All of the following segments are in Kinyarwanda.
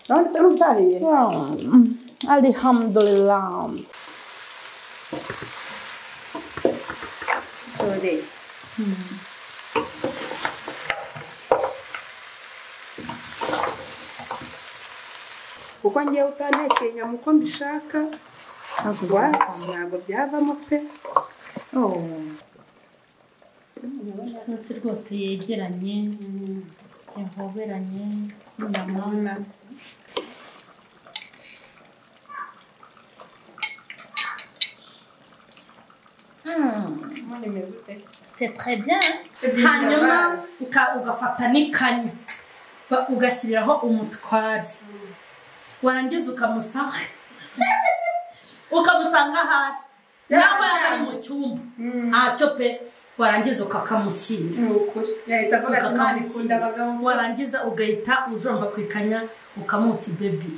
none utahiye alhamdulillah dore kuko ngiye utantekeye nyama uko mbishaka ntabwo byavamo pe isosi rwose yegeranye yahoberanye n'inyama c'est très bien hanyuma ugafata n'ikanya ugashyiriraho umutware warangiza ukamusanga ahari nawe ari mu cyumba ntacyo pe warangiza ukakamushyira warangiza ugahita ujomba ku ikanya ukamuta baby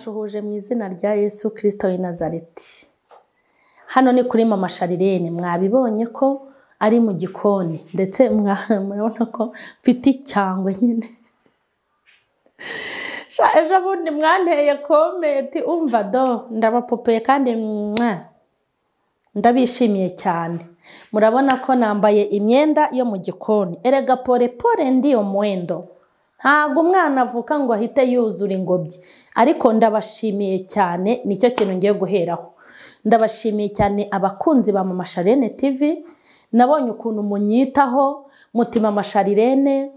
Shuhuje mu izina rya Yesu Kristo w'i Nazareti. Hano ni kuri Mama Sharirene, mwabibonye ko ari mu gikoni ndetse murabona ko mfite icyangwe nyine. Ejo bundi mwanteye komenti umva do ndabapopeye kandi ndabishimiye cyane. Murabona ko nambaye imyenda yo mu gikoni. Erega pole pole ndiyo mwendo. Ntago umwana avuka ngo ahite yuzura ingobyi, ariko ndabashimiye cyane, nicyo kintu ngiye guheraho. Ndabashimiye cyane abakunzi ba Mama Sharirene TV, nabonye ukuntu munyitaho, mutima Mama Sharirene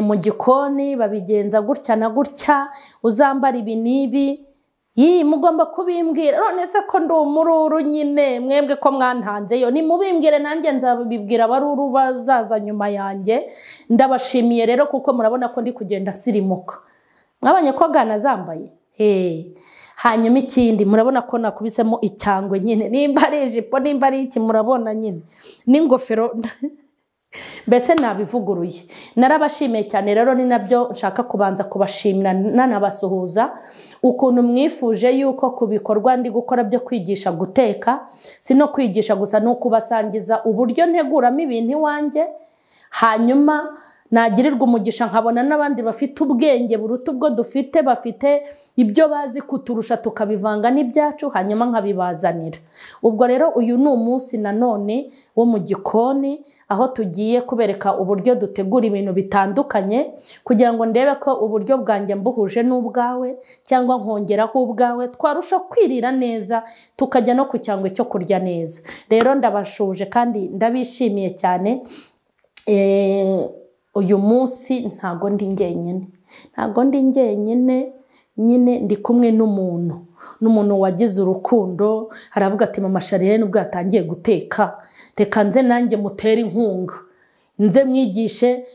mu gikoni babigenza gutya na gutya, uzambara ibi nibi, mugomba kubimbwira. None se ko ndi umururu nyine, mwebwe ko mwantanzeyo, ni mubimbwire nanjye nzabibwira abaruru bazaza nyuma yanjye. Ndabashimiye rero kuko murabona ko ndi kugenda sirimuka. Mwabanye ko gana zambaye? Hanyuma ikindi murabona ko nakubisemo icyangwe nyine, nimba ari ijipo nimba ari iki murabona nyine, n'ingofero mbese nabivuguruye. Narabashimiye cyane rero, ni nabyo nshaka kubanza kubashimira nanabasuhuza ukuntu mwifuje yuko kubikorwa ndi gukora byo kwigisha guteka, si no kwigisha gusa no kubasangiza uburyo nteguramo ibintu iwanjye, hanyuma nagirirwa umugisha nkabona n'abandi bafite ubwenge buruta ubwo dufite, bafite ibyo bazi kuturusha tukabivanga n'ibyacu hanyuma nkabibazanira. Ubwo rero uyu ni umunsi nanone wo mu gikoni, aho tugiye kubereka uburyo dutegura ibintu bitandukanye kugira ngo ndebe ko uburyo bwanjye mbuhuje n'ubwawe cyangwa nkongeraho ubwawe, twarusha kwirira neza tukajya no ku cyangwe cyo kurya neza. Rero ndabashuje kandi ndabishimiye cyane. Uyu munsi ntago ndi njyenyine, nyine ndi kumwe n'umuntu wagize urukundo. Haravuga ati Mama Sharirene ubwo yatangiye guteka, reka nze nanjye mutere inkunga, nze mwigishe,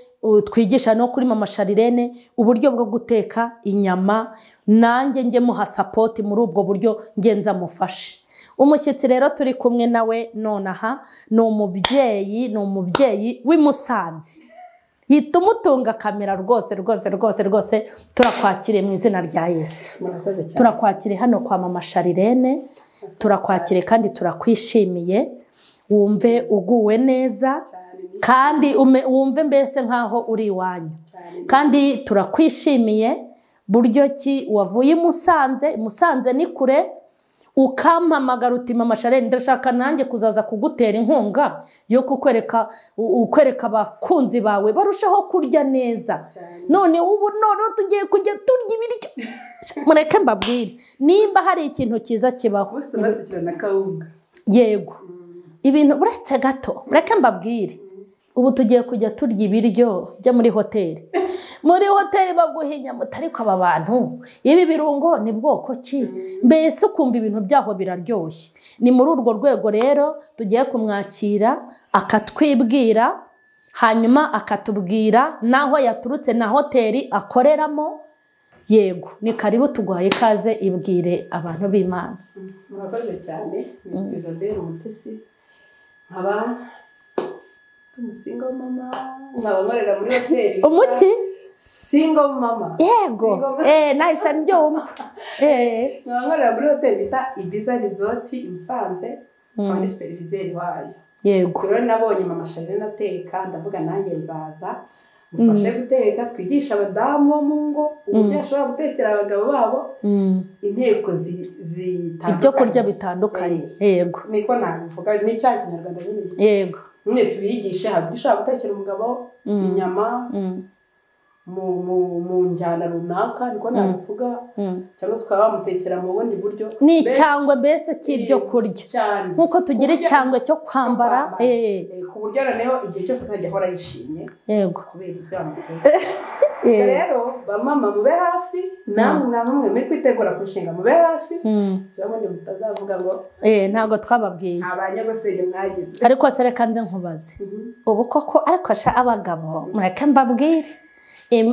twigisha no kuri Mama Sharirene uburyo bwo guteka inyama, nanjye njye muha support muri ubwo buryo ngenza mufashe. umushyitsi rero turi kumwe nawe nonaha ni umubyeyi w'i Musanze. Hita umutunga kamera rwose turakwakire mu izina rya Yesu. Turakwakire hano kwa mama Sharirene, turakwakire kandi turakwishimiye, wumve uguwe neza kandi wumve mbese nkaho uri iwanyu. Kandi turakwishimiye buryo ki wavuye i Musanze ni kure, ukampamagara uti mama Sharirene ndashaka nanjye kuzaza kugutera inkunga yo ukwereka abakunzi bawe barushaho kurya neza. None ubu tugiye kujya turya ibiryo. Mureke mbabwire nimba hari ikintu cyiza kibaho. Yego ibintu buretse gato, mureke mbabwire ubu tugiye kujya turya ibiryo byo muri hoteli. Muri hoteli baguha inyama, ariko aba bantu ibi birungo ni bwoko ki? Mbese ukumva ibintu byaho biraryoshye. Ni muri urwo rwego rero tugiye kumwakira akatwibwira, hanyuma akatubwira naho yaturutse na hoteli akoreramo. Yego ni karibu, tuguhaye ikaze, ibwire abantu b'Imana. Murakoze cyane. Ni Isabelle Umutesi, nkaba single mama, nkaba nkorera muri hoteli. Umuki? Single mama. Yego. Nahise mbyumva. Nkaba nkorera muri hoteli bita Ibiza Resort i Musanze, nkaba ni superviseur wayo. Yego. Rero nabonye mama Sharirene ateka, ndavuga nanjye nzaza mufashe guteka, twigisha abadamu bo mu ngo uburyo bashobora gutekera abagabo babo inteko zitandukanye, ibyo kurya bitandukanye. Yego. Niko navuga ni cya Kinyarwanda nyine. Yego. Nyine tubigishe hari ushobora gutekera umugabo inyama mu njyana runaka, niko nabivuga, cyangwa se ukaba wamutekera mu bundi buryo. Ni icyangwe mbese cy'ibyo kurya, nk'uko tugira icyangwe cyo kwambara, ku buryo noneho igihe cyose azajya ahora yishimye. Yego. Kubera ibyo amuteka. Rero bamama mube hafi, namwe muri kwitegura kurushinga mube hafi, jamwe mutazavuga ngo ntago twababwiye abanyagosenge mwagize. Ariko se reka nze nkubaze, ubu koko ariko abagabo mureke mbabwire,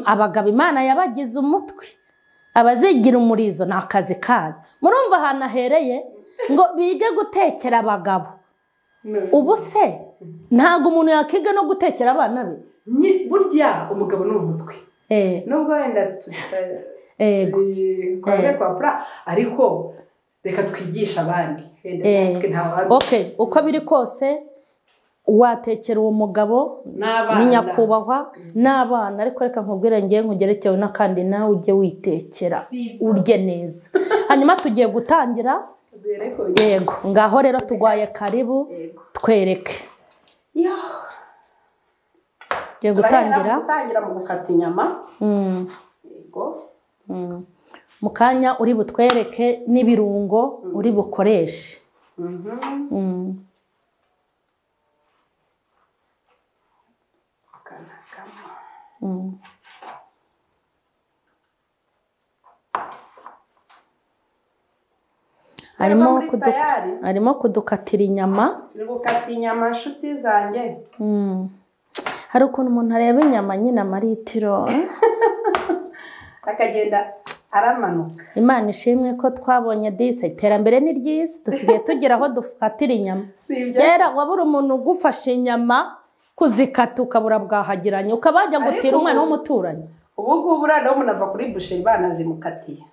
abagabo Imana yabagize umutwe, abazigira umurizo ni akazi kanyu. Murumva ahantu ahereye ngo bige gutekera abagabo. Ubu se ntago umuntu yakiga no gutekera abana be? Burya umugabo ni umutwe. Nubwo wenda kwaje kwa pra, ariko reka twigisha abandi. Okay, uko biri kose watekera uwo mugabo ni nyakubahwa n'abana, ariko reka nkubwire ngiye nkugerekewe n'akandi nawe ujye witekera urye neza. Hanyuma tugiye gutangira. Yego, ngaho rero tugwaye karibu twereke. Tugiye gutangira mu gukata inyama. Yego. Mu kanya uri butwereke n'ibirungo uri bukoreshe. Arimo kudukatira inyama. Turi gukata inyama nshuti zanjye. Hari ukuntu umuntu areba inyama nyine amaritiro akagenda aramanuka. Imana ishimwe ko twabonye disa, iterambere ni ryiza, dusigaye tugira aho dukatira inyama. Kera wabura umuntu ugufashe inyama kuzikata ukabura bwahagiranye, ukabajya gutira umwana w'umuturanyi. Ubu ngubu rero umuntu ava kuri busheri banazimukatiye.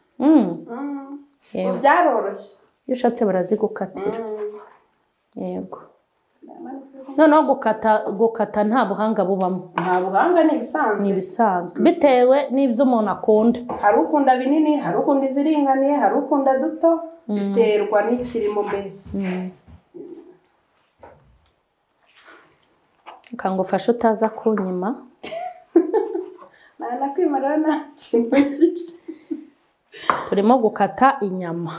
Byaroroshye. Iyo ushatse barazigukatira. Yego. Noneho gukata nta buhanga bubamo. Nta buhanga, ni ibisanzwe. Ni ibisanzwe bitewe n'ibyo umuntu akunda. Hari ukunda binini, hari ukunda iziringaniye, hari ukunda duto, biterwa n'ikirimo mbese. Kangufasha utaza kunyima. Nakwimarira nta kintu. Turimo gukata inyama.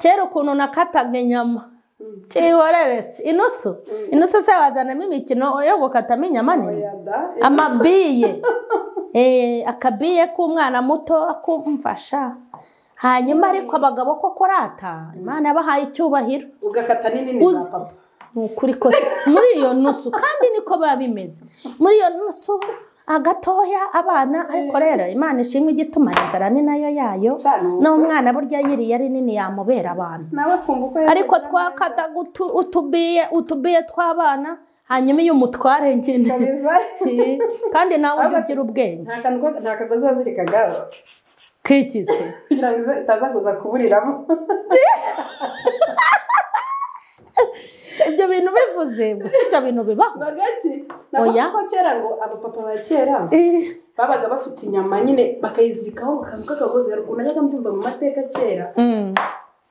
Kera ukuntu nakataga inyama. Tihorerese inusu se wazanamo imikino yo gukatamo inyama nini? Amabiye. Akabiye k'umwana muto akumfasha. Hanyuma ariko abagabo koko rata Imana yabahaye icyubahiro. Ugakata nini za papa. Ukuri kose muri iyo nusu kandi niko biba bimeze. Muri iyo nusu agatoya abana ariko rero Imana ishimwe igituma inzara ni nayo yayo n'umwana burya yiriye ari nini yamubera abantu ariko twakadaga utubiye tw'abana hanyuma iyo umutware nyine kandi nawe ugira ubwenge nta kagozi wazirikagaho kikise kugira ngo itaza kuza kuburiramo ibyo bintu bivuze gusa ibyo bintu bibaho oya ko kera ngo abapapa ba kera babaga bafite inyama nyine bakayizirikaho bakantu k'akagozi haruguru najyaga mbyumva mu mateka kera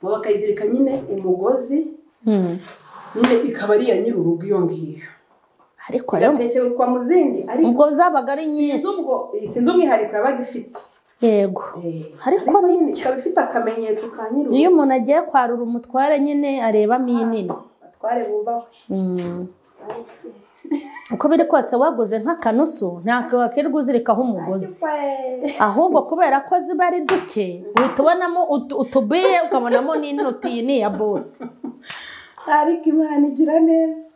bakayizirika nyine umugozi nyine ikaba ari iya nyir'urugo iyo ngiyo ariko rero igatekerezwa mu zindi ariko ubwo zabaga ari nyinshi sinzi umwihariko yabaga ifite yego ariko nini ikaba ifite akamenyetso ka nyir'urugo iyo umuntu agiye kwarura umutware nyine arebamo inini atware bubahwe uko biri kose waguze nk'akanusu ntabwo wakirwa uzirikaho umugozi ahubwo kubera ko ziba ari duke uhita ubonamo utubiye ukabonamo n'inoti iyi ni iya bose ariko Imana igira neza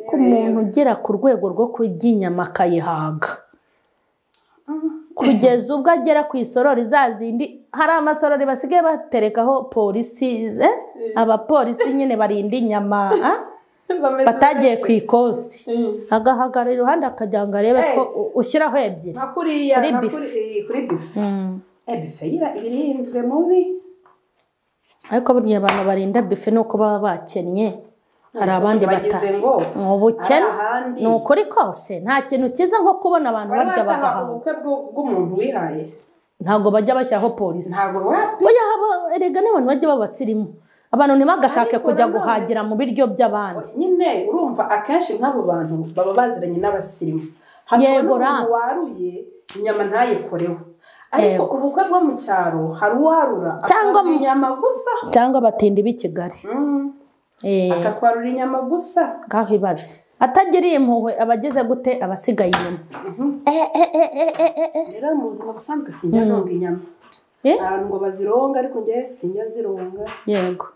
ku muntu ugera ku rwego rwo kurya inyama akayihaga kugeza ubwo agera ku isorori zazindi hari amasorori basigaye baterekaho polisi abapolisi nyine barinda inyama batagiye ku ikosi agahagarara iruhande akagira ngo arebe ko ushyiraho ebyiri kuri bife bife irinzwe mubi ariko burya abantu barinda bife nuko baba bakennye hari abandi ubukene ni ukuri kose nta kintu cyiza nko kubona abantu barya bagahaha ubukwe bw'umuntu wihaye ntabwo bajya bashyiraho polisi ntabwo erega n'abantu bajya babasirimu abantu ntibagashake kujya guhagira mu biryo by'abandi nyine urumva akenshi nk'abo bantu baba baziranye n'abasirimu yego umuntu waruye inyama ntayikoreho ariko ubukwe bwo mu cyaro hari uwarura cyangwa inyama gusa cyangwa batindi b'i Kigali akakwarura inyama gusa ngaho ibaze atagiriye impuhwe abageze gute abasigaye inyuma rero mu buzima busanzwe sinjya nonga inyama abantu ngo bazironga ariko njye sinjya nzironga yego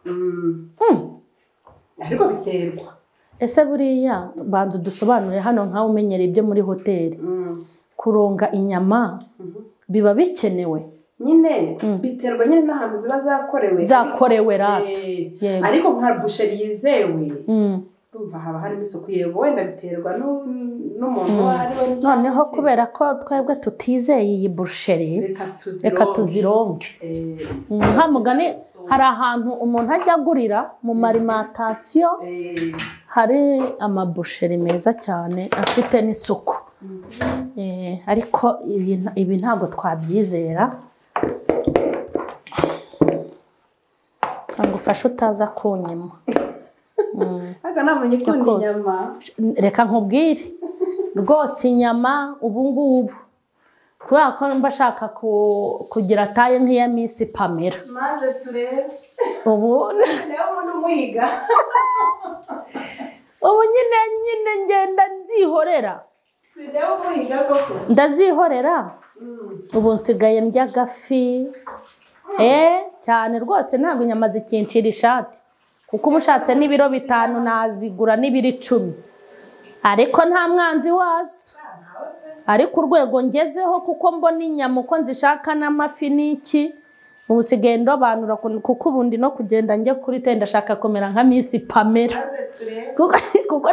ariko biterwa ese buriya banza dusobanure hano nkawe umenyereye ibyo muri hoteli kuronga inyama biba bikenewe nyine biterwa nyine n'ahantu ziba zakorewe rata ariko nka busheri yizewe urumva haba harimo isuku yego wenda biterwa n'umuntu uwo ari we noneho kubera ko twebwe tutizeye iyi busheri reka tuzironge nta mugani hari ahantu umuntu ajya agurira mu marimatasiyo hari amabusheri meza cyane afite n'isuku ariko ibi ntabwo twabyizera ngo ufashe utaza kunyima namenye ukunda inyama reka nkubwire rwose inyama ubu ngubu kubera ko mba ashaka kugira taye nk'iya Miss Pamela maze turebe ubu umuhiga ubu nyine ngenda nzihorera ndazihorera ubu nsigaye ndya agafi cyane rwose ntabwo inyama zikinshira ishati kuko uba ushatse n'ibiro 5 nazigura n'ibiro 10 ariko nta mwanzi wazo ariko urwego ngezeho kuko mbona inyama uko nzishaka n'amafi n'iki ubu sigaye ndobanura kuko ubundi no kugenda njye kuri tenda ndashaka kumera nka Miss Pamela kuko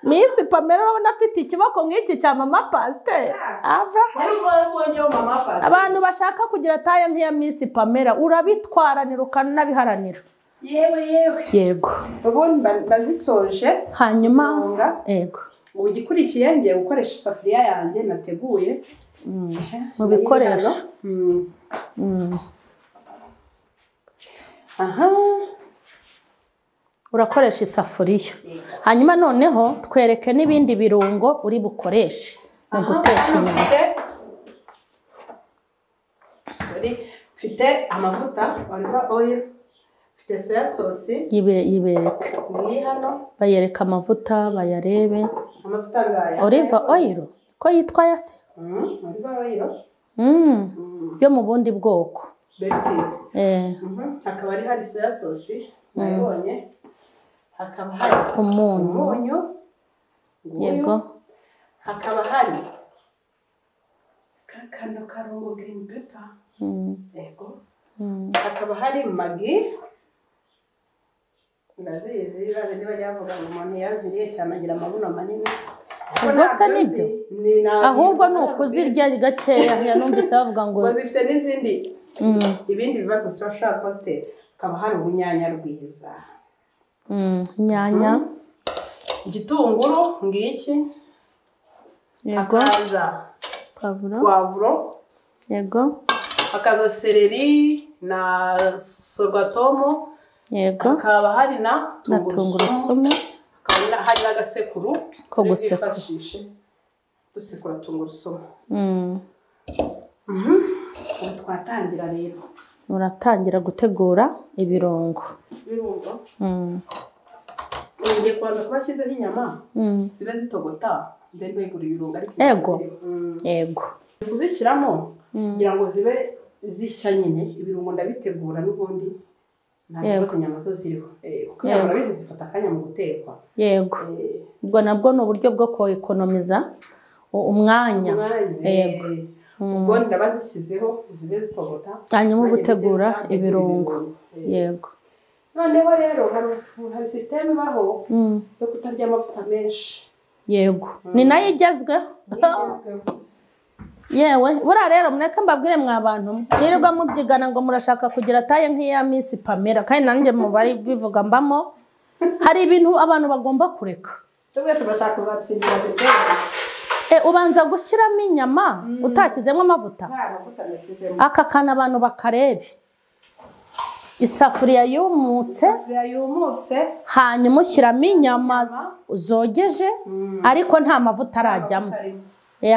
Miss Pamela urabona afite ikiboko nk'iki cya mama Pasiteri abantu bashaka kugira taye nk'iya Miss Pamela urabitwaranira ukanabiharanira yego ubundi ndazisoje hanyuma yego ubu gikurikiye ngiye gukoresha isafuriya yanjye nateguye mu bikoresho urakoresha isafuriya hanyuma noneho twereke n'ibindi birungo uri bukoreshe mu guteka inyama mfite amavuta olive oil mfite soya sauce yibereke ngiyi hano bayereka amavuta bayarebe amavuta ngaya olive oil ko yitwa yase olive oil yo mu bundi bwoko beti hakaba hari soya sauce nayibonye hakaba hari umunyu yego hakaba hari kano karungo green pepper yego hakaba hari magi ndazizi bazindi bavuga ngo umuntu yaziriye cyane agira amabuno manini ubwo se nibyo ahubwo ni ukuzirya gakeya numvise bavuga ngo zifite n'izindi ibindi bibazo social coste hakaba hari ubunyanya rwiza inyanya igitunguru ngiki hakaza pavuro yego hakaza seleri na sorghum yego hakaba hari na tungurusumu hakaba hari n'agasekuru ko gusekura dusekura tungurusumu twatangira rero muratangira gutegura ibirungo ngiye kubanza kubashyizeho inyama zibe zitogota mbere begura ibirungo ariko yego kuzishyiramo kugira ngo zibe zishya nyine ibirungo ndabitegura n'ubundi nta kibazo inyama zo ziriho kuko murabizi zifata akanya mu gutekwa yego ubwo nabwo ni uburyo bwo koekonomiza umwanya yego ubwo ndabazishyizeho zibe zitogota hanyuma gutegura ibirungo yego noneho rero hari system ibaho yo kutarya amavuta menshi yego ni nayo igezweho yewe buriya rero mureke mbabwire mwa bantu nirirwa mubyigana ngo murashaka kugira taye nk'iya Miss Pamela kandi nanjye mubari bivuga mbamo hari ibintu abantu bagomba kureka twese bashaka kuzatsindira ubanza gushyiramo inyama utashyizemo amavuta aka kana abantu bakarebe isafuriya yumutse hanyuma ushyiramo inyama zogeje ariko nta mavuta arajyamo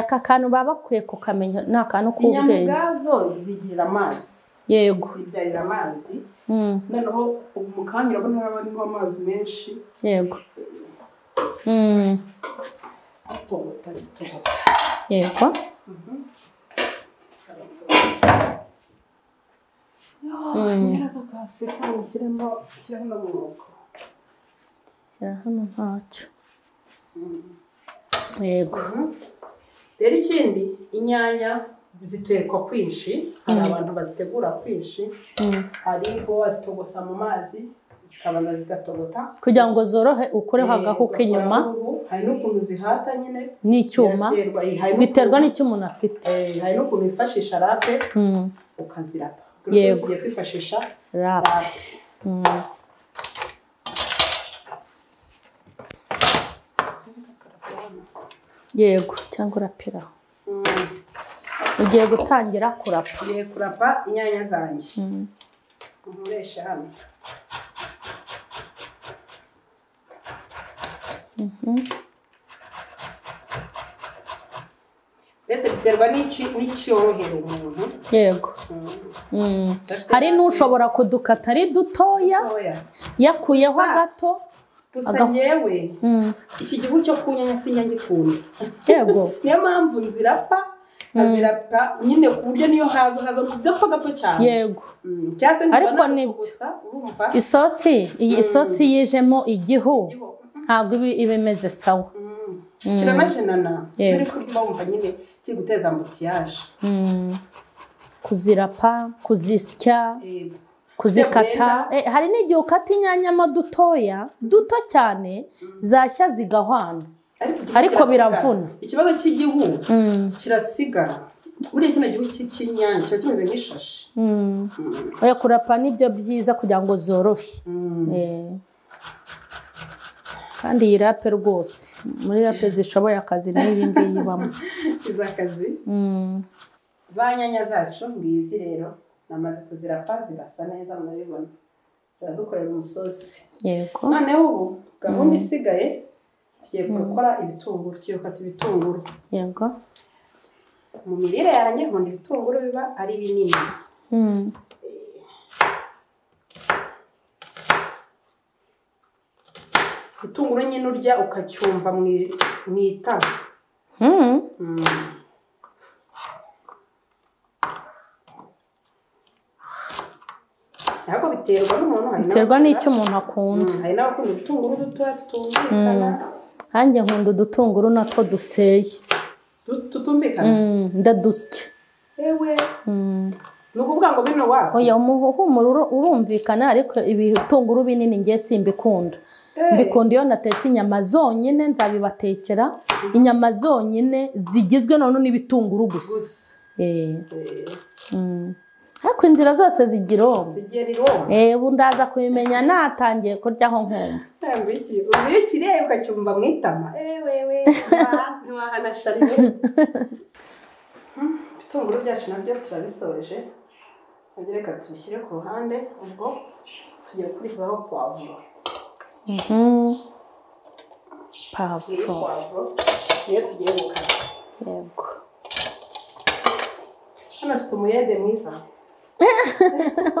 aka kantu baba bakwiye kukamenya ni akantu k'ubwenge inyama ubwazo zigira amazi yego zibyarira amazi noneho mu kanya urabona haba harimo amazi menshi yego yego shyira hano ntacyo yego rero ikindi inyanya zitekwa kwinshi hari abantu bazitegura kwinshi hariho bazitogosa mu mazi zikabanza zigatogota kugira ngo zorohe ukureho agahu k'inyuma hari n'ukuntu zihata nyine n'icyuma biterwa n'icyo umuntu afite hari n'ukuntu wifashisha rape ukazirapa yego ugiye kwifashisha rape yego cyangwa urapiraho ugiye gutangira kurapa ugiye kurapa inyanya zanjye nkoresha hano mbese biterwa n'icyorohera umuntu yego hari n'ushobora kudukata ari dutoya yakuyeho gato gusa nyewe iki gihu cyo kunyanya sinyagikunda yego niyo mpamvu nzirapa nkazirapa nyine ku buryo niyo haza gato cyane yego ariko nibyo iyi isosi yijemo igihu ntabwo iba imeze sawa kiranajenana uri kurya wumva nyine kiri guteza ambutiyaje kuzirapa kuzisya kuzikata hari n'igihe ukata inyanya mo duto cyane zashya zigahwana ariko biravuna ikibazo cy'igihu kirasigara buriya kino gihu cy'inyanya kiba kimeze nk'ishashi oya kurapa nibyo byiza kugira ngo zorohe kandi iyi rape rwose muri rape zishoboye akazi n'iyi ngiyi ibamo iz'akazi za nyanya zacu ngizi rero namaze kuzirapa zirasa neza murabibona ziradukorera umusozi yego noneho ubu gahunda isigaye tugiye gukora ibitunguru tugiye gukata ibitunguru yego mu mirire yanjye nkunda ibitunguru biba ari binini itunguru nyine urya ukacyumva mu itama ntabwo biterwa n'umuntu biterwa n'icyo umuntu akunda hari n'abakunda ibitunguru dutoya tutumvikana hanjye nkunda udutunguru natwo duseye tutumvikana ndadusya ewe ni ukuvuga ngo bino wako oya umuhumuro urumvikana ariko ibitunguru binini ngiye simbikunda mbikunda iyo natetse inyama zonyine nzabibatekera inyama zonyine zigizwe none n'ibitunguru gusa ariko inzira zose zigira ubu ndaza kubimenya natangiye kuryaho nkumva uzi ikiriye ukacyumva mu itama ewewe ntiwahanasharire ibitunguru byacu nabyo turabisoje reka tubishyire ku ruhande ubwo tugiye gukurikizaho puwavuro pavuro niyo tugiye gukata yego hano afite umuyede mwiza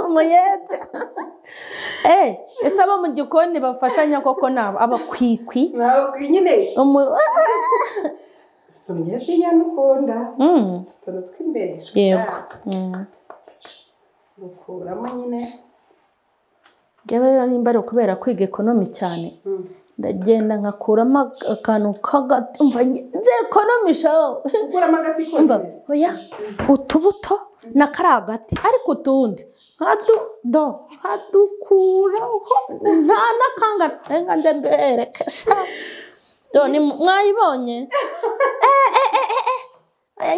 umuyede ese abo mu gikoni bafashanya koko nabo abakwikwi nyine tutumye sinyana ukunda tutuntu tw'imbere yego dukuramo nyine njyewe rero nimba ari ukubera kwiga ekonomi cyane ndagenda nkakuramo akantu k'agati nze ekonomisha ukuramo agati k'undi oya utubuto na kariya gati ariko utundi nkadukuraho nta n'akangana reka nze mberekesha dore mwayibonye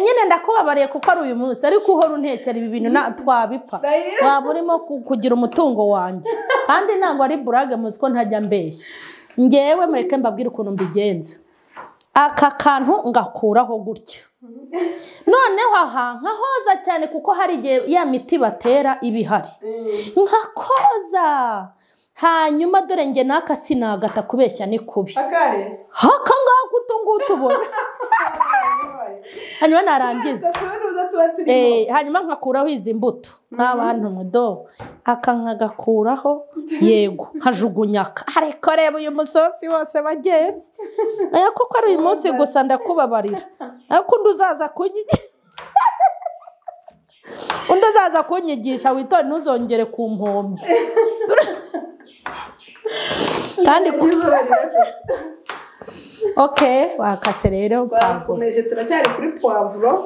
nyine ndakubabariye kuko ari uyu munsi ariko uhora untekera ibi bintu twabipfa waba urimo kugira umutungo wanjye kandi ntabwo ari burage muzi ko ntajya mbeshya ngewe mureke mbabwire ukuntu mbigenza aka kantu ngakuraho gutya noneho aha nkahoza cyane kuko hari igihe ya miti batera ibihari nkakoza hanyuma dore nge n'aka sinagata kubeshya ni kubi haka ngaka utungutu ubona hanyuma narangiza hanyuma nkakuraho izi mbuto n'abantu mudo aka nkagakuraho yego nkajugunyaka ariko reba uyu musosi wose bagenzi aya kuko ari uyu munsi gusa ndakubabarira ariko undi uzaza kunyigisha witonde ntuzongere ku mpombya kandi wakase rero bakomeje turacyari kuri puwavuro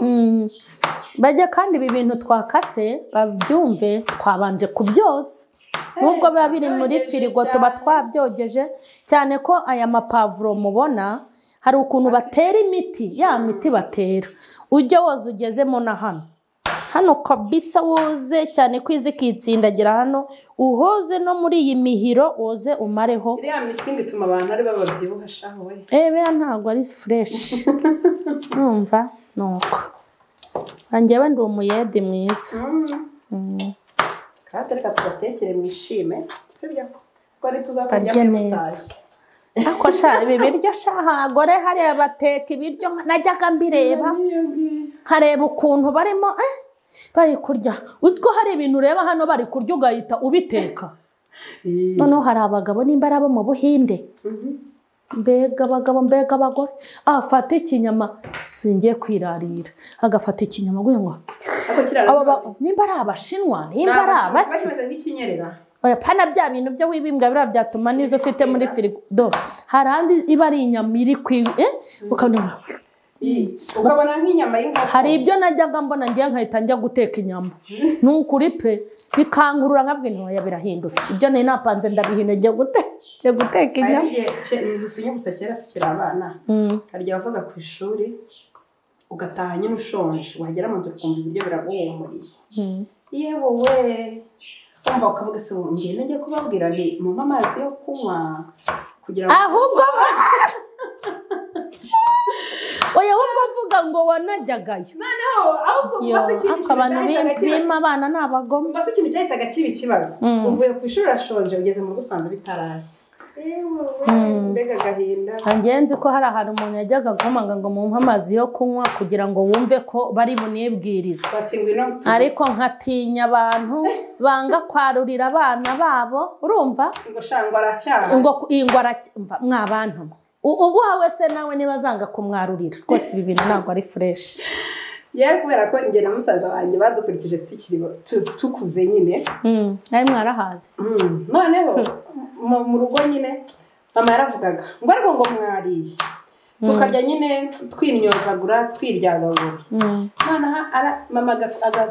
bajya kandi ibi bintu twakase babyumve twabanje kubyoza nubwo biba biri muri firigo tuba twabyogeje cyane ko aya mapavuro mubona hari ukuntu batera imiti ya miti batera ujya woza ugezemo na hano kabisa woze cyane ko izi kitsindagira hano uhoze no muri iyi mihiro woze umareho iriya miti ngo ituma abantu ari bababyibuha shaho we bea ntabwo ari fureshi numva nuko njyewe ndi umuyede mwiza kandi reka tugatekere mwishime sibyo ko ari tuzakurya neza ako sha ibi biryo sha gore hariya bateka ibiryo najyaga mbireba nkareba ukuntu barimo bari kurya uziko hari ibintu ureba hano bari kurya ugahita ubiteka noneho hari abagabo nimba ari abo mu Buhinde mbega abagabo mbega abagore afata ikinyama singiye kwirarira agafata ikinyama guye ngo nimba ari abashinwa nimba ari abaki bameze nk'ikinyerera oya pana bya bintu byo wibimbwa bira byatuma nizo ufite muri firigo harandi iba ari inyama iri ukabona nk'inyama y'inkoko hari ibyo najyaga mbona ngiye nkahita njya guteka inyama nukuri pe bikangurura nkabwe ntoya birahindutse ibyo nari napanze ndabihino njye guteka inyama gusa kera tukiri abana hari igihe wavaga ku ishuri ugataha nyine ushonje wagera mu nzu ukumva ibiryo biraguhumuriye yewe we umva ukavuga se ngende njye kubabwira nti mumpe amazi yo kunywa kugira ngo ahubwo oya wumva uvuga ngo wanajyagayo noneho ahubwo basi ikintu abantu bima abana n'abagome basi ikintu cyahitaga kiba ikibazo uvuye ku ishuri urashonje ugeze mu gusanze bitarashye mbega agahinda ngenzi ko hari ahantu umuntu yajyaga guhamanga ngo mumpe amazi yo kunywa kugira ngo wumve ko bari bunibwirize ariko nkatinya abantu banga kwarurira abana babo urumva ngo shangwa aracyaha mwabantu ubu wawe se nawe niba zanga kumwarurira rwose ibi bintu ntabwo ari fureshi yari kubera ko njye na musaza wanjye badukurikije tukuze nyine ari mwarahaze noneho mu rugo nyine mama yaravugaga ngo ariko ngo mwariye tukarya nyine twimyozagura twiryagagura mama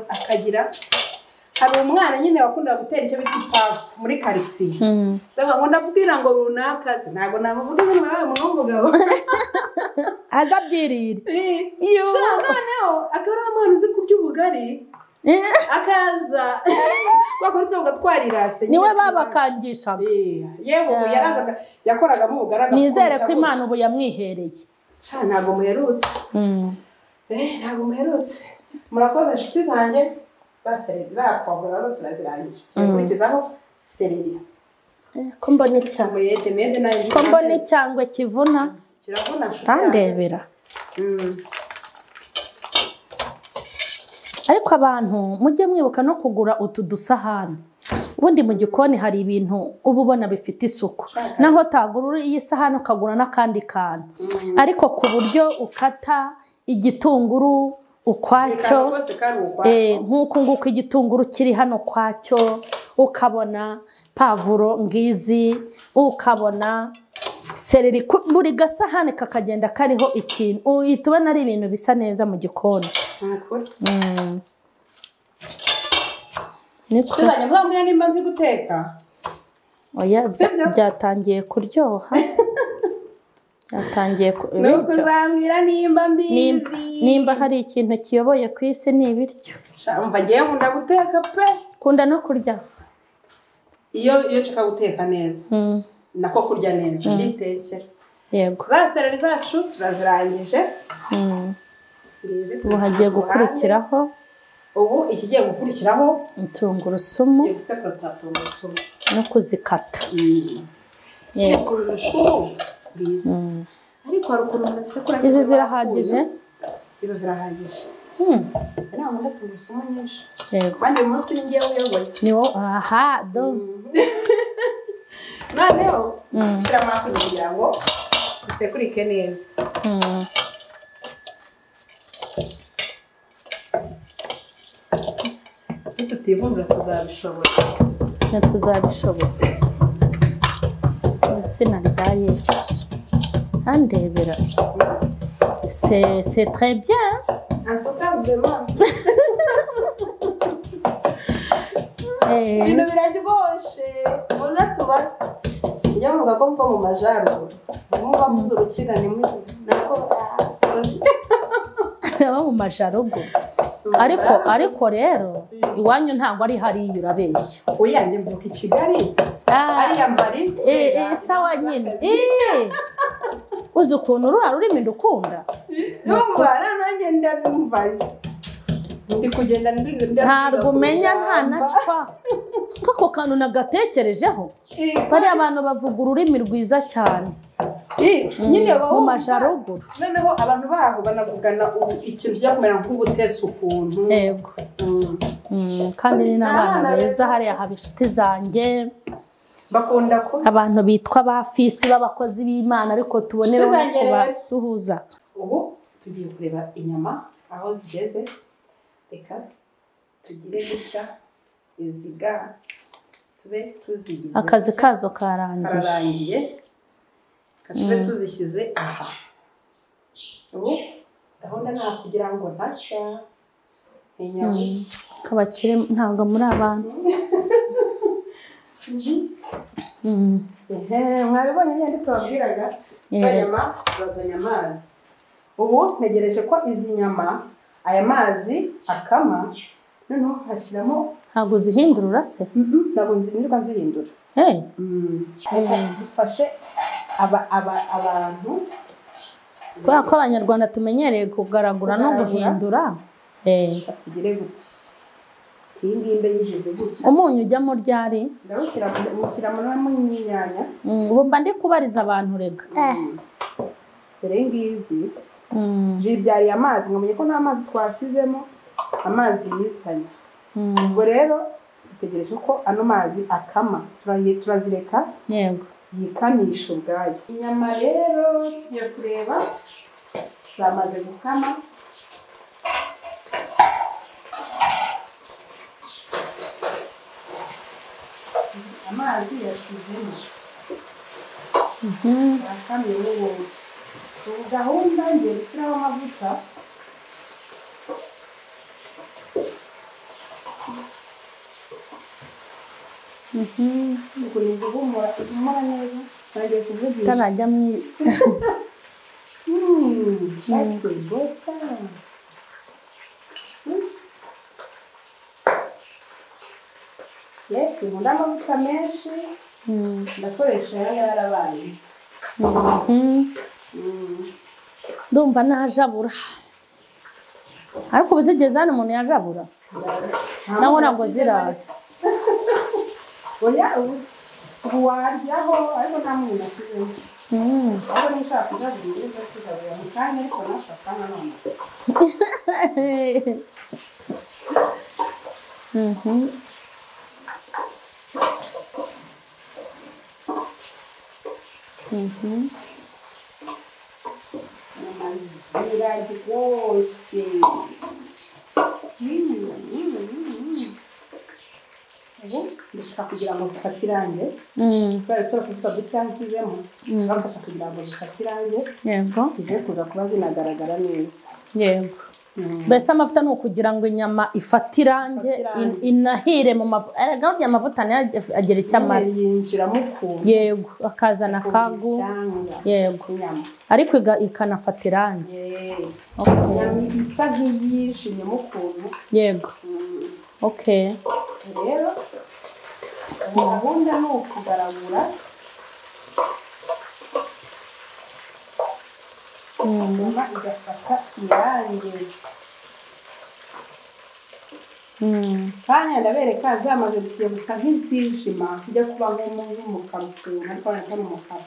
akagira hari umwana nyine wakundaga gutera icyo bita ipafu muri karitsiye ndavuga ngo ndabwira ngo runaka ntabwo namuvuga ngo nawe umugabo aza abyirira noneho akaba ari umwana uzi kurya ubugari akaza bakora twavuga twarirase niwe babakangishaga yewe ubu yarazaga yakoragamo ubugari nizere ko Imana ubu yamwihereye ntabwo muherutse ntabwo muherutse murakoze inshuti zanjye basereri pavuro nazo turazirangije tukurikizaho sereri ko mbona icyangwe kivuna kiravuna ndebera ariko abantu mujye mwibuka no kugura utu dusahani ubundi mu gikoni hari ibintu uba ubona bifite isuku naho utagura iyi sahani ukagura n'akandi kantu ariko ku buryo ukata igitunguru ukwacyo nk'uko nguko igitunguru kiri hano kwacyo ukabona pavuro ngizi ukabona sereri buri gasahani kakagenda kariho ikintu uhita ubona ari ibintu bisa neza mu gikoni tuzajya mwambwira nimba nzi guteka oya byatangiye kuryoha byatangiye nuko uzambwira nimba mbizi nimba hari ikintu kiyoboye ku isi ni ibiryo umva ngiye nkunda guteka pe kunda no kurya iyo nshaka guteka neza nako kurya neza nditekera yego za sereri zacu turazirangije ubu hagiye gukurikiraho ubu ikigiye gukurikiraho tungurusumu no kuzikata tungurusumu ariko hari ukuntu nasekura izi zirahagije izo zirahagije ntabwo nkunda tungurusumu nyinshi kandi uyu munsi ni ngewe uyoboye ni wo aha do noneho shyiramo ako kugira ngo isekurike neza tutivumbura tuzabishobora mu izina rya Yesu andebera c'est très bien en tout cas vraiment ibintu biraryoshye muze tuba iyo muvuga ko mva mu majyaruguru muba muzi urukiga nako aba mu majyaruguru ariko rero iwanyu ntabwo ari hariya urabeshya uyanjye mvuka i Kigali ariya mbari sawa nyine uzi ukuntu ruriya rurimi ndukunda numva nanjye ndumva ndi kugenda ntabwo umenya nta nacwa siko ako kantu nagatekerejeho bariya abantu bavuga ururimi rwiza cyane nyine mu majyaruguru noneho abantu baho banavugana ikintu kijya kumera nk'ubutesi ukuntu yego kandi ni n'abana beza hariya haba inshuti zanjye bakunda ko abantu bitwa ba fisi b'abakozi b'Imana ariko tuboneraho kubasuhuza ubu tugiye kureba inyama aho zigeze reka tugire gutya iziga tube tuzigize akazi kazo karangiye tube tuzishyize aha ubu gahunda nta kugira ngo ntashya inyama kabakire ntabwo muri abantu mwabibonye nyine twababwiraga inyama bazanye amazi ubu ntegereje ko izi nyama aya mazi akama noneho hashyiramo ntabwo zihindura se ntabwo nzirirwa nzihindura dufashe abantu kubera ko abanyarwanda tumenyereye kugaragura no guhindura tugire gutya iyi ngiyi mbe yigeze gutya umunyu ujyamo ryari mushyiramo n'inyanya ubu mba ndi kubariza abantu rega dore ngizi zibyariye amazi nkamenye ko nta mazi twashyizemo amazi yisanye ubwo rero dutegereje ko ano mazi akama turazireka yego yikamisha ubwayo inyama rero tugiye kureba zamaze gukama amazi yashyizemo Arakamye n'ubu. Ubu gahunda ngiye gushyiraho amavuta. Ubwo ni guhumura neza. Nagiye kuvugisha. Tarajya mu That's a good sound. Yes, nkunda amavuta menshi. Ndakoresha yarabaye. ndumva najabura ariko ubu zigeze hano umuntu yajabura naho ntabwo ziraje oya ubu waryaho ariko nta muntu ashyizemo aho nishaka kujabura neza kujabura mu kanya ariko nashaka nanone biraryoshye ubu ndashaka kugira ngo zifate irangi kubera ko tuvuga ducyangwa nshyizemo bafasha kugira ngo zifate irangi yego zigiye kuza kuba zinagaragara neza yego mbese amavuta ni ukugira ngo inyama ifate irangi inahire mu mavuta erega amavuta agera icyo amara yinjiramo ukuntu yego akazana akagu yego ariko ikanafata irangi inyama isa nk'iyijimyemo ukuntu yego okay rero gahunda ni ukugaragura nyuma igafata irangi kandi ndabereka zamaze kugiye gusa nk'izijima zijya kuba nk'umukara ukuntu ariko atari umukara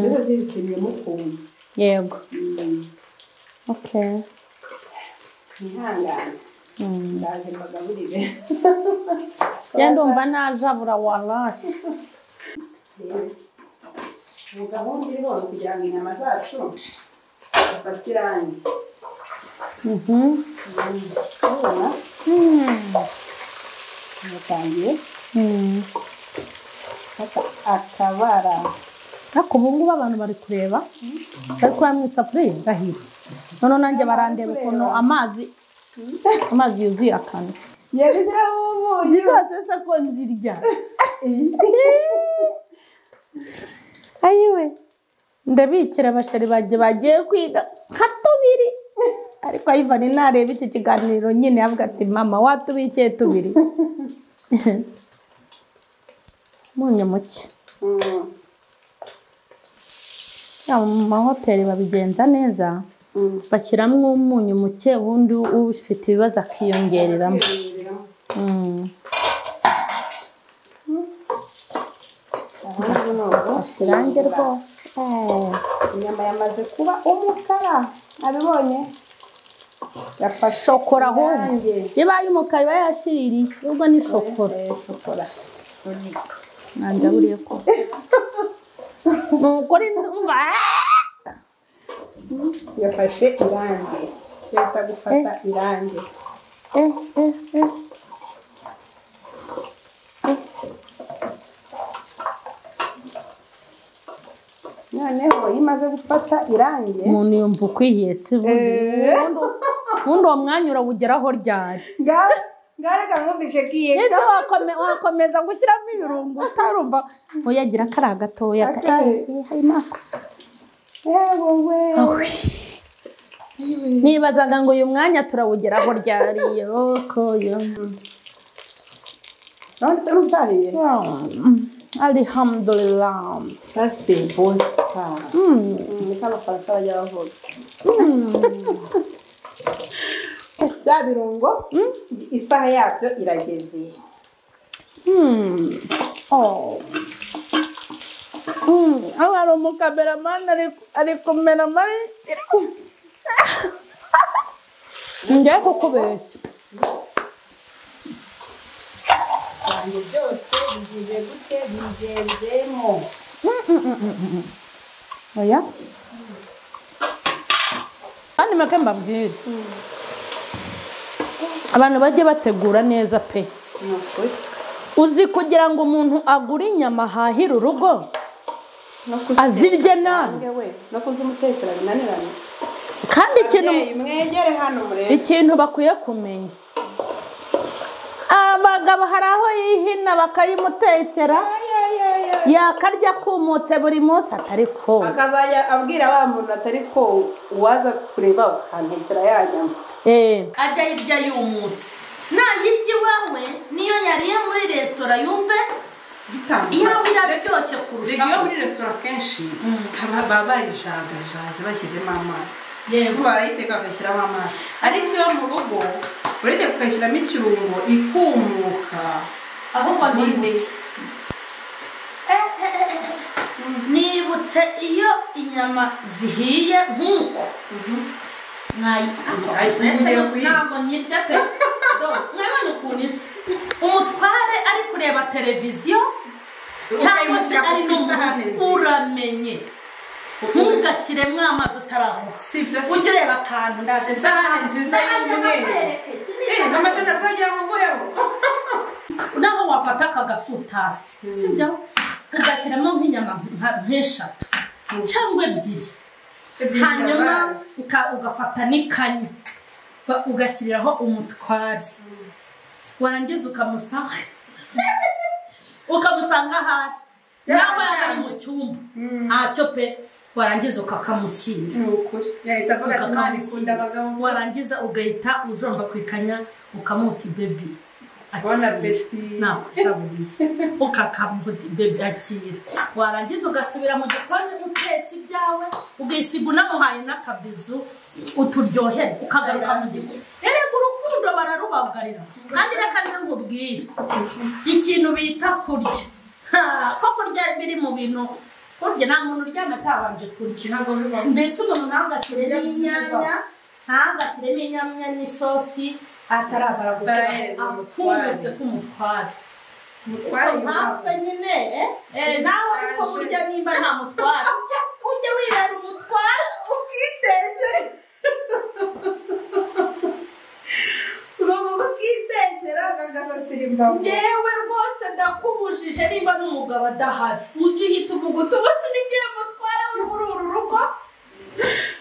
rero zijimyemo ukuntu yego okay ihangane ndaje mbagaburire ndumva najabura warashi ubu gahunda iriho kugira ngo inyama zacu zifate irangi urabona mutangiye akabara ariko ubu ngubu abantu bari kureba bari kureba mu isafuriya gahira noneho nanjye barandeba ukuntu amazi yuzuye akantu izi zose se ko nzirya ayiwe ndabikira abashari bagiye kwiga nka tubiri ariko ayivani nareba iki kiganiro nyine yavuga ati mama watubikiye tubiri munyu muke mu mahoteli babigenza neza bashyiramo umunyu muke ubundi ufite ibibazo akiyongereramo irangi rwose inyama yamaze kuba umukara abibonye yafashe shokora ahubwo ibaye umukara iba yashiririye ubwo ni shokora nanjye buriye ko ni ukuri ndumva yafashe irangi leta gufata irangi noneho iyo imaze gufata irangi umuntu yumva ukwihiye si ubundi uwo mwanya urawugeraho ryari ngarega mwumvishe kiye ese wakomeza gushyiramo ibirungo utarumva uyagira kari agatoya nibazaga ngo uyu mwanya turawugeraho ryari yokoyo alhamdulillah sase bosa kama falsa yavuga bya birungo isaha yabyo irageze aho hari umukameramani ari kumena amaritiro ngiye kukubeshya ibyo byose bigize gute bigenzemo oya kandi make mbabwire abantu bajye bategura neza pe uzi kugira ngo umuntu agure inyama ahahira urugo azirye nabi no kuzimutekera binaniranye kandi mwegere hano murebe ikintu bakwiye kumenya abagabo hari aho yihina bakayimutekera yakarya kumutse buri munsi atari ko akazajya abwira wa muntu atari ko uwaza kureba ukantekera ya nyama ajya yirya yumutse nayirya iwawe niyo yariye muri resitora yumve iyawe iraryoshye kurushaho iyo muri resitora kenshi baba bayijagajaze bashyizemo amazi yego barayiteka bagashyiramo amazi ariko iyo mu rugo uretse ukayishyiramo ikirungo ikumuka ahubwo nibutse iyo inyama zihiye nk'uko ntabwo nyirya pe mwabonye ukuntu isa umutware ari kureba televiziyo cyangwa se ari no uramenye ntugashyiremo amazi utaramutse ujye ureba akantu ndaje isahani nziza y'umweru n'amashanyarazi agiye kuguheho naho wafata akagasutasi sibyo ugashyiramo nk'inyama nk'eshatu cyangwa ebyiri hanyuma ugafata n'ikanya ugashyiriraho umutware warangiza ukamusanga ahari nawe yaba ari mu cyumba ntacyo pe warangiza ukakamushyira warangiza ugahita ujomba ku ikanya ukamuti bebi ukakamuti bebi akira warangiza ugasubira mu gikoni utetse ibyawe ugisiga unamuhaye n'akabizu uturyohere ukagaruka mu gikoni erega urukundo bararubagarira kandi reka nze nkubwire ikintu bita kurya ko kurya biri mu bintu kurya nta muntu uryama atabanje kurya mbese umuntu ntagashyiremo inyanya ntagashyiremo inyanya n'isosi ataragaragara atungutse k'umutware mpamvu nyine nawe ariko burya nimba nta mutware ujye wirara umutware ukitekera ugomba ukitekera ukagasasira imbavu yewe rwose ndakubujije nimba n'umugabo adahari ujye uhita uvuga utubona n'igihe mutware uri muri uru rugo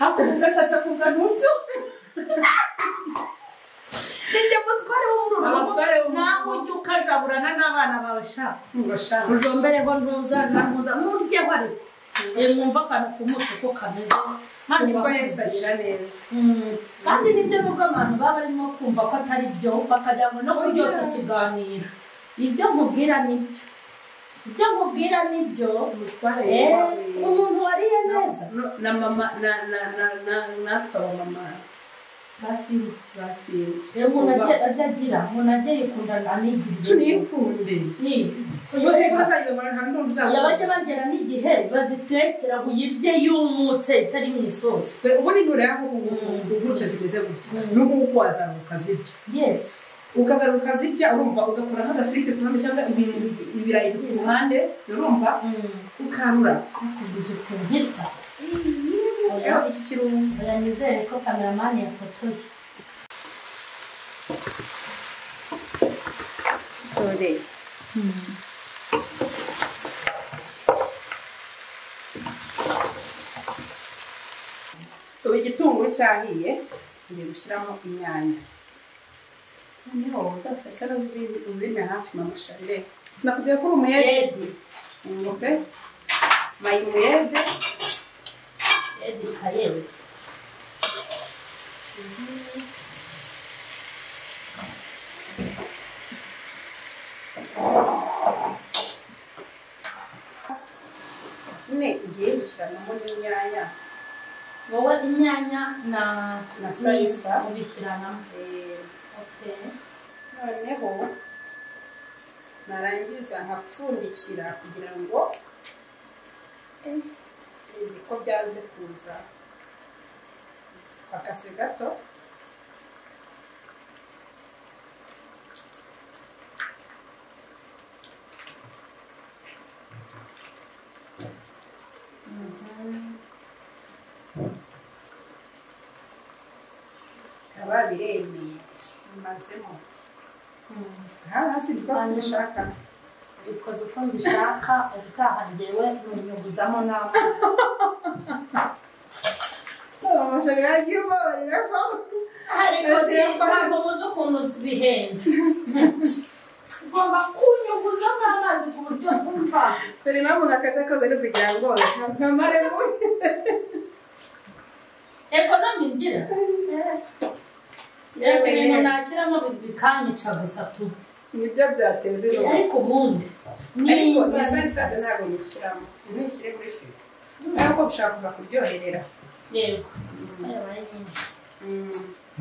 hakurya ashatse kuvuga n'ubyo nijye mutware wo muri uru rugo nawe ujye ukajaburana n'abana bawe shaka ujombereho ntuza muryeho ariko mwumva akantu kumutse ko kameze kuko Yesu agira neza kandi nibyo nubwo abantu baba barimo kumva ko atari byo bakajya no kuryoshya ikiganiro ibyo nkubwira nibyo umuntu wariye neza na mama natwe abamama basiri umuntu ajya yikunda anigirira tunifunde yabajya bagera n'igihe bazitekera uyirye yumutse itari mu isosi ubundi ntureba gutya zimeze gutya n'ubu wazana ukazirya yes ukazana ukazirya urumva ugakora nk'agafiriti ku ruhande cyangwa ibirayi ku ruhande urumva ukarura ukuguze ukuntu bisa iki kirungo nizere ko kameramani yafotoye dore ubu igitunguru cyahiye ngiye gushyiramo inyanya noneho udafasha uzimya hafi mama Charire sinakubwiye ko uri umuyede ngope mayimuyede kayede ngiye gushyiramo n'inyanya wowe inyanya na salisa ubishyiramo noneho narangiza nkapfundikira kugira ngo ko byanze kuza akase gato kaba biremeye mazemo hasi twashaka bikoze uko mbishaka ubutaha njyewe nunyuguzamo nama amashanyarazi y'uborera ko ariko ntabwo muzi ukuntu zibihenda ugomba kunyuguza n'amazi ku buryo bwumva dore impamvu akazi koze no kugira ngo nkamare mubi ekonomi ngira yego ibintu nakiramo bikanyica gusa tu nibyo byateze no ariko ubundi ariko isazi ntabwo nishyiramo nishyire muri firigo ariko bishaka kuza kuryoherera yego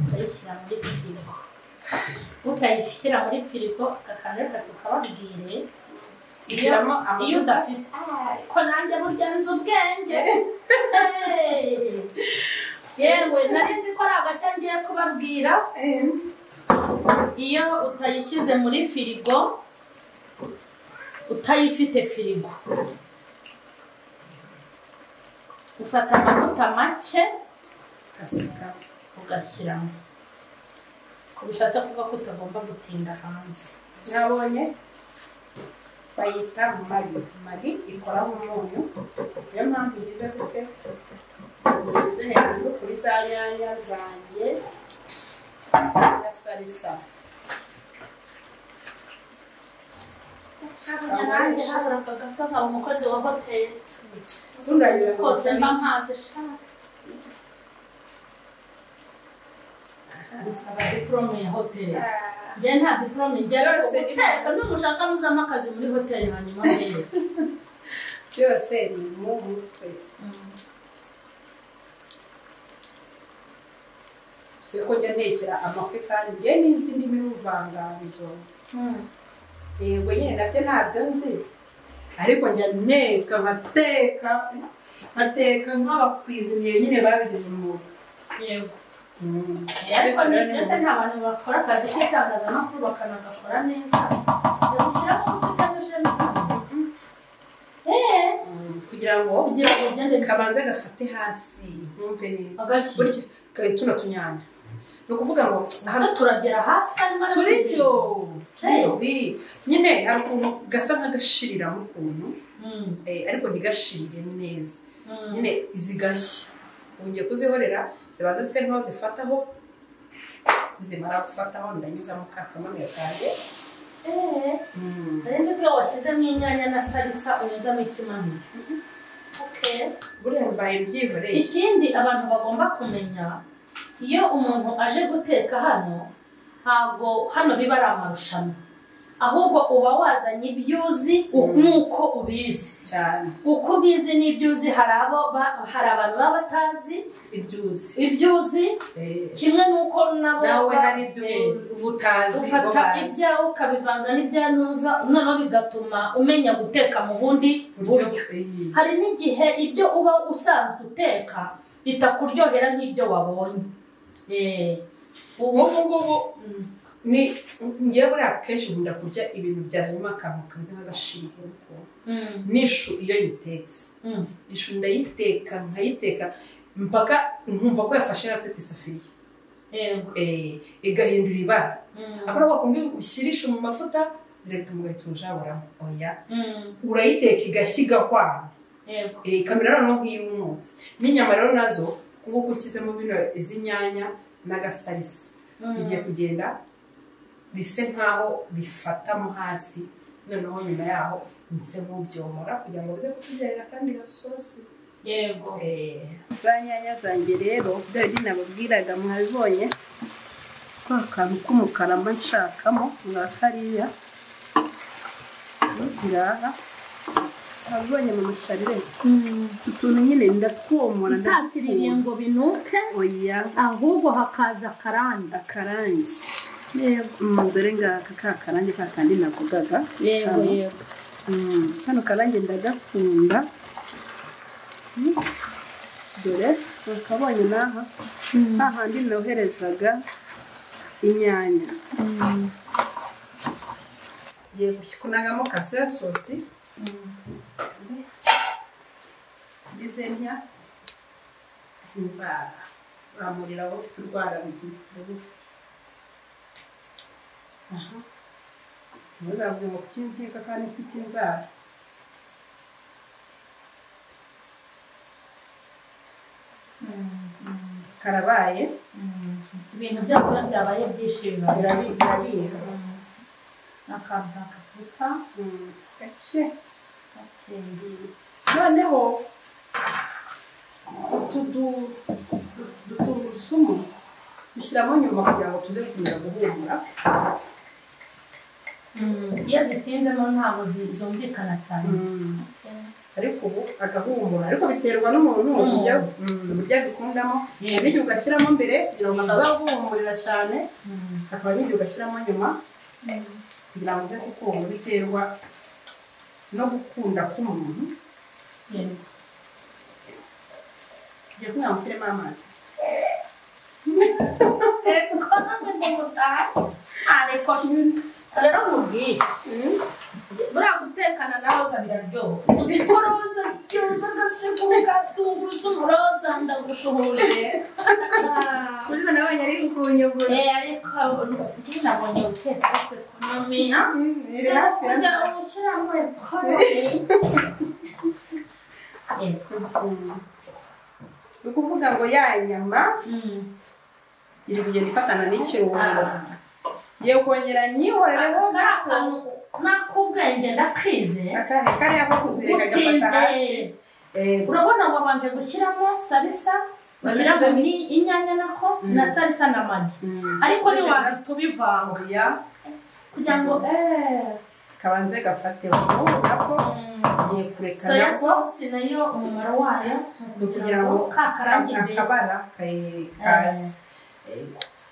utayishyira muri firigo utayishyira muri firigo akakantu tukababwire iyo udafite ko nanjye burya nzi ubwenge yewe nari nzi ko ari agashya ngiye kubabwira iyo utayishyize muri firigo utayifite firigo ufata amavuta make ugashyiramo ko bishatse kuba ko utagomba gutinda hanze nabonye bayita mari ikoraho umunyu niyo mpamvu ngize gute ushyize hejuru kuri za nyanya zanjye ya salisa nanjye haburaga gato nkaba umukozi wa hoteli kose mba mpaze shaka bisaba diplome ya hoteli njye nta diplome njya guteka n'umushaka muzamo akazi muri hoteli hanyuma mbere byose ni mu mutwe siko njya ntekera amafi kandi njye n'inzi ndimi n'ubuvanganzo yego nyine nabyo ntabyo nzi ariko njya nteka ngateka nk'abakwiziniye nyine babigize umwuga yego ariko nigeze nta bantu bakora akazi k'itangazamakuru bakanagakora neza gushyiramo utanyujemo kugira ngo ugende kabanze gafate hasi ntumve neza burya tuno tunyanya ni ukuvuga ngo hano turagera hasi kandi turiyo nyine hari ukuntu gasa nk'agashiriramo ukuntu ariko ntigashirire neza nyine izigashya ubu ngiye kuzihorera zibanza zise nkaho zifataho zimara gufataho ndanyuzamo ka kamanura kanjye nzi ko washyizemo inyanya na salisa unyuzamo ikimanura buriya mbaye mbyihoreye ikindi abantu bagomba kumenya iyo umuntu aje guteka hano ntabwo hano biba ari amarushanwa ahubwo uba wazanye ibyuzi nk'uko ubizi cyane uko ubizi n'ibyuzi hari abantu baba batazi ibyuzi kimwe n'uko nawe hari ibyuzi ubutazi ufata ibyawe ukabivanga n'ibyanuza noneho bigatuma umenya guteka mu bundi buryo hari n'igihe ibyo uba usanzwe uteka bitakuryohera nk'ibyo wabonye ubu ni ngiye buriya kenshi nkunda kurya ibintu byazanyemo akantu kameze nk'agashirire n'ishu iyo yitetse ishu ndayiteka nkayiteka mpaka nkumva ko yafashe hasi ku isafuriya igahindura ibara akora wakumva ushyira ishu mu mafuta direct mugahita ujaburamo oya urayiteka igashya igahwana ikamera noneho nk'iyumutse n'inyama rero nazo nk'uko ushyizemo bino izi nyanya n'agasalisa bigiye kugenda bise nkaho bifatamo hasi noneho nyuma yaho nse nk'ubyomora kugira ngo bize kutugerera kandi gasosi yego za nyanya zanjye rero dore nababwiraga mwabibonye kwa kantu k'umukara mba nshakamo nka kariya biraha abonye mu musharire utuntu nyine ndatwomora ntashyiriye ngo binuke oya ahubwo hakaza akarangi dore ngaka ka karangi ka kandi navugaga yego hano karangi ndagakunda dore ukabonye n'aha hahandi noherezaga inyanya ngiye kunagamo ka soya sosi ngeze ntya nzamurira abo ufite urwara rugize rugufi ntuzavuge ngo kuki nteka kandi mfite inzara. Karabaye ibintu byose byabaye byishimo birabiha n'akantu kakavuta gace. gakendi. Noneho utu tungurusumu dushyiramo nyuma kugira ngo tuze kumenya guhumura. Iyo zitinzemo ntabwo zumvikana cyane. Ariko ubu agahumura, ariko biterwa n'umuntu uburyo abikundamo. N'igihe ugashyiramo mbere kugira ngo atazaguhumurira cyane, hakaba n'igihe ugashyiramo nyuma kugira ngo uze kukumva, biterwa no gukunda k'umuntu. Ugiye kumenya ngo ushyiremo amazi. Kuko ntabwo ngumutaha ariko rero mubwiye buriya gutekana na roza biraryoha. Uzi ko roza byoza agasekuru ka tungurusumu roza ndagushuhuje. Kuriza nabonye ari kukunyuguza. Ariko njye nabonye uteka ariko ekonomi iri hafi ya kujya ushyiramo ekonomi. ni ukuvuga ngo ya nyama iri kugenda ifatana n'ikirungo. Ngiye kongera nyihoreraho gato n'akubwenge ndakize. akahe kariya ko kuzireka gafata hasi. Urabona wabanje gushyiramo salisa, ushyiramo inyanya nako na salisa na magi, ariko ntiwahita ubivanga kugira ngo kabanze gafate nako ngiye kureka soya nako. sosi nayo umumaro wayo kugira ngo kakarange akabara kazi.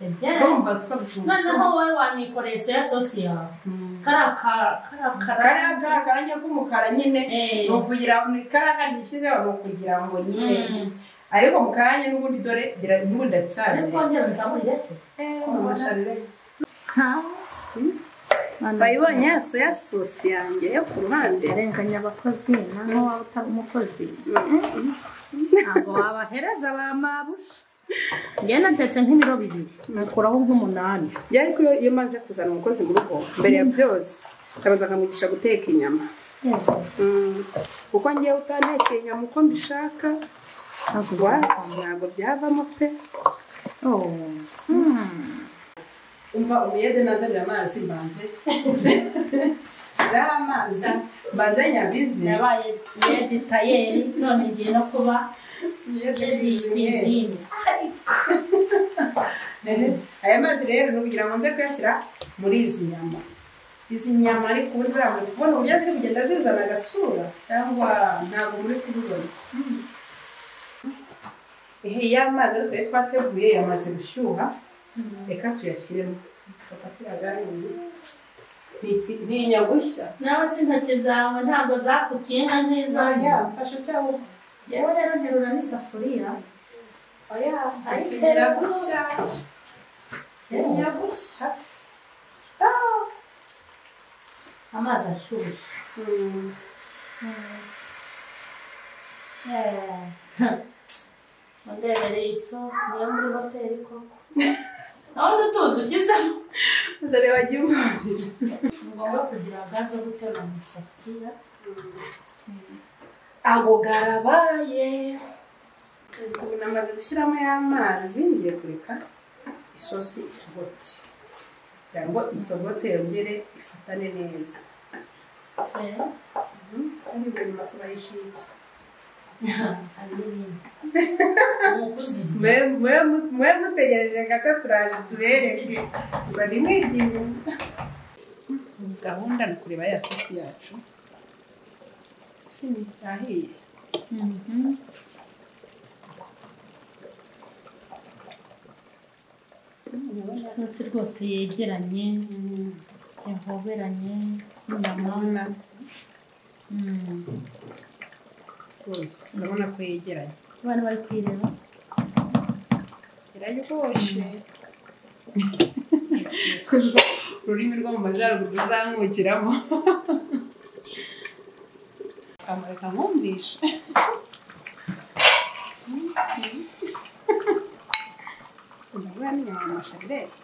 Urumva twabitunguye. noneho wowe wanikoreye soya sosi yawe kariya karange k'umukara nyine ni ukugira ngo kariya nishyizeho ni ukugira ngo nyine, ariko mu kanya n'ubundi dore n'ubundi ndacyari bayibonye ya soya sosi yanjye yo ku ruhande. arenganya abakozi naho waba utari umukozi ntabwo wabahereza ba mabusha. njye natetse nk'ibiro 2 nakuraho nk'umunani. Ariko iyo maze kuzana umukozi mu rugo mbere ya byose akabanza akamwigisha guteka inyama, kuko ngewe utantekeye inyama uko mbishaka ntabwo byavamo pe. umva umuyede nazanira amazi mbanze shiraho amazi mbanze nyabizi. yabaye yedi tayeri none ngiye no kuba aya mazi rero ni ukugira ngo nze kuyashyira muri izi nyama. Izi nyama ariko ubundi buriya kubona uburyo ziri kugenda zizana agasura cyangwa ntabwo muri kubibona. Ya mazi rero twari twateguye yamaze gushyuha, reka tuyashyiremo. Ntinyagushya nawe si intoki zawe ntabwo zakukiye nka nziza. mfasha cyangwa yewe rero nterura n'isafuriya. ntinyagushya ntinyagushya amazi ashyushye. Ndebereye isosi niyo muri hoteli koko. naho dutuzi ushyizemo ujare wagiye umubiri. ni ngombwa kugira gaze yo guterura mu isafuriya. Ako garabaye. Ubu namaze gushyiramo y'amazi, ngiye kureka isosi itogote kugira ngo itogote yongere ifatane neza. Ari ibyo nyuma tubayishinja. mwe mutegereje gato turaje tubereke gusa nimwigiye. Gahunda ni kureba ya sosi yacu yahiye. Sosi rwose yegeranye yahoberanye n'inyama. Rwose urabona ko yegeranye. Abana bari kwireba iraryoshye. Ururimi rwo mu majyaruguru ruzankukiramo. Amareka nkumvishe. Sinabura n'inyama mu masharirete.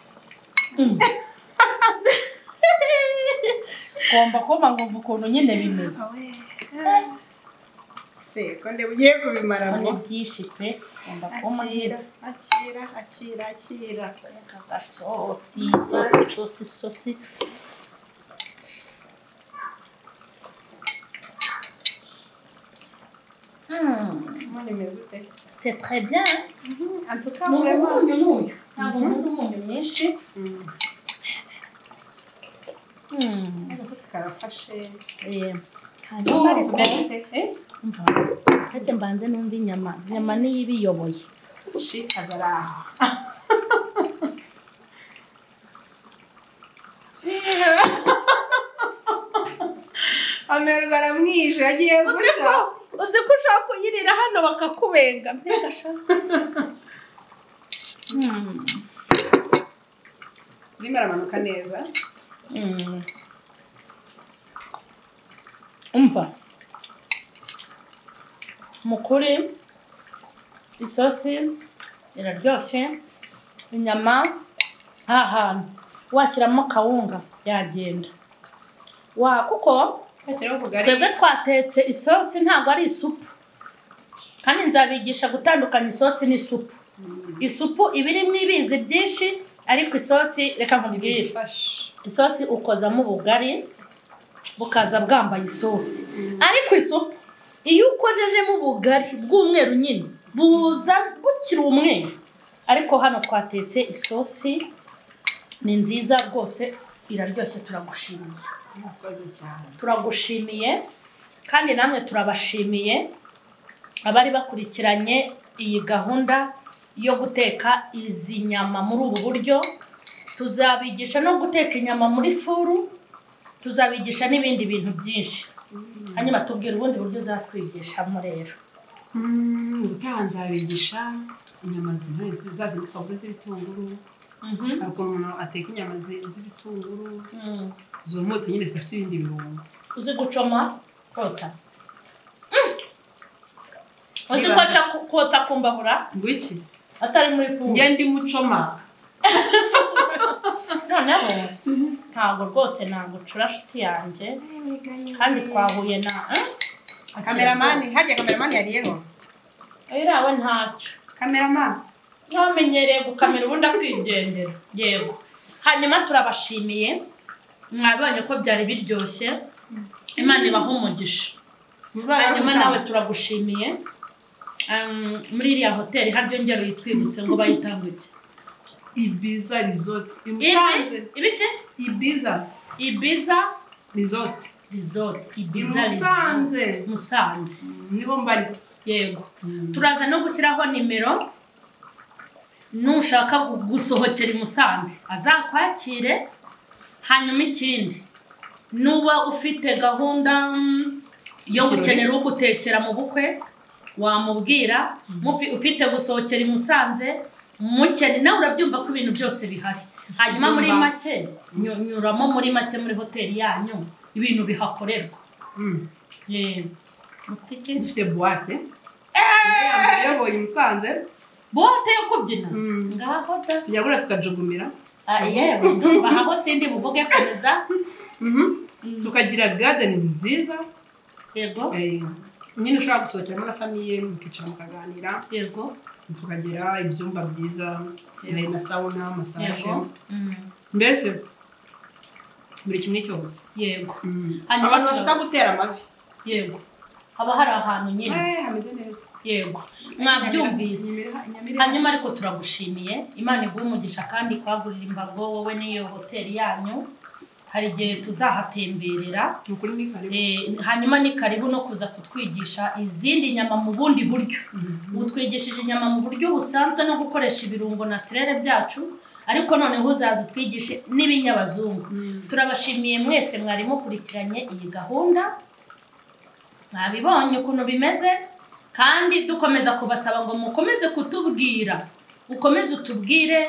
ngomba kuba ngumva ukuntu nyine bimeze se ko ndeba ugiye kubimara ni byinshi pe ngomba kuba akira agasosi c'est très bien en tout cas vraiment ntabwo nkunda umunyu mwinshi karafashe hanyuma ariko ndetse mbanze numva inyama niyo ibiyoboye azaraha amerwa aramwishe agiye gusa uzi ko ushaka kuyirira hano bakakubenga mbega shaka urimo aramanuka neza umva mukuri isosi iraryoshye inyama ahantu washyiramo kawunga yagenda kuko twebwe twatetse isosi ntabwo ari isupu kandi nzabigisha gutandukanya isosi n'isupu isupu iba irimo ibizi byinshi ariko isosi reka nkubwire isosi ukozamo ubugari bukaza bwambaye isosi ariko isupu iyo ukorejemo ubugari bw'umweru nyine buza bukiri umweru ariko hano twatetse isosi ni nziza rwose iraryoshye turagushimiye kandi namwe turabashimiye abari bakurikiranye iyi gahunda yo guteka izi nyama muri ubu buryo tuzabigisha no guteka inyama muri furu tuzabigisha n'ibindi bintu byinshi hanyuma tubwira ubundi buryo uzatwigishamo rero ubutaha nzabigisha inyama twavuze z'ibitunguru ariko umuntu ateka inyama z'ibitunguru zumutse nyine zifite ibindi birungo uzi gucoma kotsa uzi kotsa kumbabura ngwiki atari muri furu njye ndi mucoma noneho ntabwo rwose nagucura nshuti yanjye kandi twahuye na kameramani yariyeho irawe ntacyo kameramani ntamenyereye gukamera ubundi akwigendera yego hanyuma turabashimiye mwabonye ko byari biryoshye imana ibaha umugisha hanyuma nawe turagushimiye muri iriya hoteli haryo ngero yitwibutse ngo bayitanguke Ibiza Resort ibiki Ibiza Resort Musanze niho mbari yego turaza no gushyiraho nimero nushaka gusohokera i Musanze azakwakire hanyuma ikindi nuba ufite gahunda yo gukenera ugutekera mu bukwe wamubwira ufite gusohokera i Musanze mukene nawe urabyumva ko ibintu byose bihari hanyuma muri make nyuramo muri make muri hoteli yanyu ibintu bihakorerwa dufite boîte yaboye i Musanze boîte yo kubyina ngaho tujya tukajugumira yego ndumva aho sindi buvuge komeza tukagira garden nziza yego nyine ushaka gusohokeramo na famiye mukicara mukaganira yego tukagira ibyumba byiza na sauna massage mbese buri kimwe cyose yego abantu bashaka gutera amavi yego haba hari ahantu nyine hameze neza yego mwabyumvise hanyuma ariko turagushimiye imana iguha umugisha kandi kwagurira imbago wowe n'iyo hoteli yanyu hari igihe tuzahatemberera hanyuma ni karibu no kuza kutwigisha izindi nyama mu bundi buryo utwigishije inyama mu buryo busanzwe no gukoresha ibirungo naturere byacu ariko noneho uzaza utwigishe n'ibinyabazungu turabashimiye mwese mwari mukurikiranye iyi gahunda mwabibonye ukuntu bimeze kandi dukomeza kubasaba ngo mukomeze kutubwira ukomeze utubwire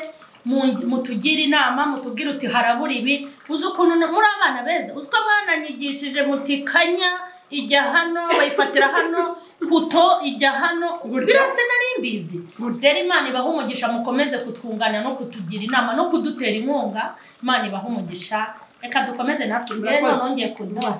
mutugire inama mutubwire uti harabura ibi uzi ukuntu muri abana beza uzi ko mwananyigishije mutikanya ijya hano bayifatira hano kuto ijya hano birase nari mbizi rero imana ibaha umugisha mukomeze kutwunganira no kutugira inama no kudutera inkunga imana ibaha umugisha reka dukomeze natwe mbere nongeye kuduha